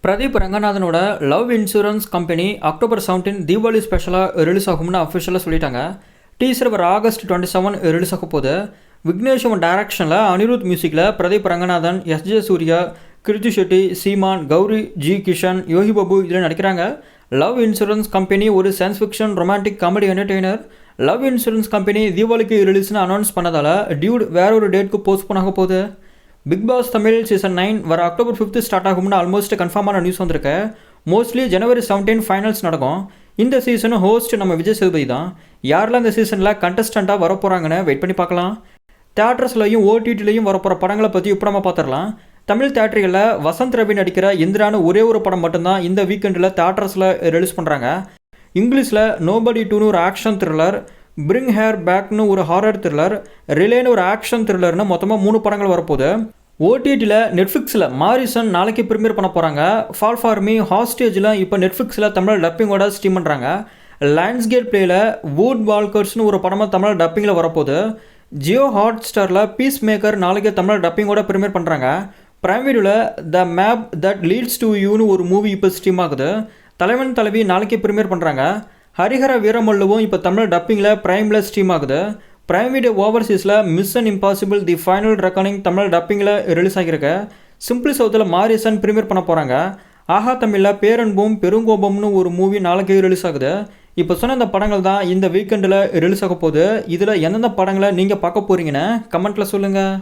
பிரதீப் ரங்கநாதனோட love insurance company October 17 Deepavali ஸ்பெஷலாக release ஆகும்னு அஃபிஷியலாக சொல்லிட்டாங்க. டீசர் வர ஆகஸ்ட் 27 ரிலீஸ் ஆக போகுது. விக்னேஷவன் டைரக்ஷனில் அனிருத் மியூசிக்கில் பிரதீப் ரங்கநாதன், எஸ்ஜே சூர்யா, கிருத்தி ஷெட்டி, சீமான், கௌரி ஜி கிஷன், யோகி பாபு இதில் நடிக்கிறாங்க. லவ் இன்சூரன்ஸ் கம்பெனி ஒரு science fiction romantic comedy entertainer. Love insurance company தீபாவளிக்கு ரிலீஸ்னு அனௌன்ஸ் பண்ணதால் டியூட் வேற ஒரு டேட்டுக்கு போஸ்ட்போன் ஆக போகுது. பிக் பாஸ் தமிழ் சீசன் 9 வர அக்டோபர் 5 ஸ்டார்ட் ஆகும்னு ஆல்மோஸ்ட் கன்ஃபார்மான நியூஸ் வந்திருக்கு. மோஸ்ட்லி ஜனவரி 17 ஃபைனல்ஸ் நடக்கும். இந்த சீசனு ஹோஸ்ட் நம்ம விஜய் சேதுபதி தான். யாரெல்லாம் இந்த சீசனில் கண்டஸ்டண்ட்டாக வரப்போகிறாங்கன்னு வெயிட் பண்ணி பார்க்கலாம். தேட்டர்ஸ்லையும் ஓடிடிலையும் வரப்போகிற படங்களை பற்றி இப்போ நம்ம பார்த்துடலாம். தமிழ் தேட்டர்களில் வசந்த் ரவி நடிக்கிற இந்திரான ஒரே ஒரு படம் மட்டும்தான் இந்த வீக்கெண்டில் தேட்டர்ஸில் ரிலீஸ் பண்ணுறாங்க. இங்கிலீஷில் நோபடி 2னு ஒரு ஆக்ஷன் த்ரில்லர், பிரிங் ஹேர் பேக்னு ஒரு ஹாரர் த்ரில்லர், ரிலேன்னு ஒரு ஆக்ஷன் த்ரில்லர்னு மொத்தமாக 3 படங்கள் வரப்போகுது. ஓடிடியில் நெட்ஃப்ளிக்ஸில் மாரிசன் நாளைக்கு ப்ரீமியர் பண்ண போகிறாங்க. ஃபால் ஃபார் மீ, ஹாஸ்டேஜில் இப்போ நெட்ஃப்ளிக்ஸில் தமிழ் டப்பிங்கோட ஸ்ட்ரீம் பண்ணுறாங்க. லைன்ஸ்கேட் பிளேயில் வூட் வால்கர்ஸ்னு ஒரு படமாக தமிழ் டப்பிங்கில் வரப்போகுது. ஜியோ ஹாட் ஸ்டாரில் பீஸ் மேக்கர் நாளைக்கு தமிழ் டப்பிங்கோட ப்ரீமியர் பண்ணுறாங்க. பிரைம் வீடியோவில் the map that leads to யூன்னு ஒரு மூவி இப்போ ஸ்ட்ரீம் ஆகுது. தலைவன் தலைவி நாளைக்கு ப்ரீமியர் பண்ணுறாங்க. ஹரிஹர வீரமல்லுவும் இப்போ தமிழ் டப்பிங்கில் பிரைமில் ஸ்ட்ரீம் ஆகுது. பிரைம் வீடியோ ஓவர்சீஸில் mission impossible the final recording Tamil டப்பிங்கில் ரிலீஸ் ஆகியிருக்கு. சிம்பிளி சவுத்தில் மாரிசன் ப்ரீமியர் பண்ண போகிறாங்க. ஆஹா தமிழில் பேரன்பும் பெருங்கோபம்னு ஒரு மூவி நாளைக்கு ரிலீஸ் ஆகுது. இப்போ சொன்ன இந்த படங்கள் தான் இந்த வீக்கெண்டில் ரிலீஸ் ஆக போகுது. இதில் எந்தெந்த படங்களை நீங்கள் பார்க்க போகிறீங்கன்னு கமெண்ட்டில் சொல்லுங்கள்.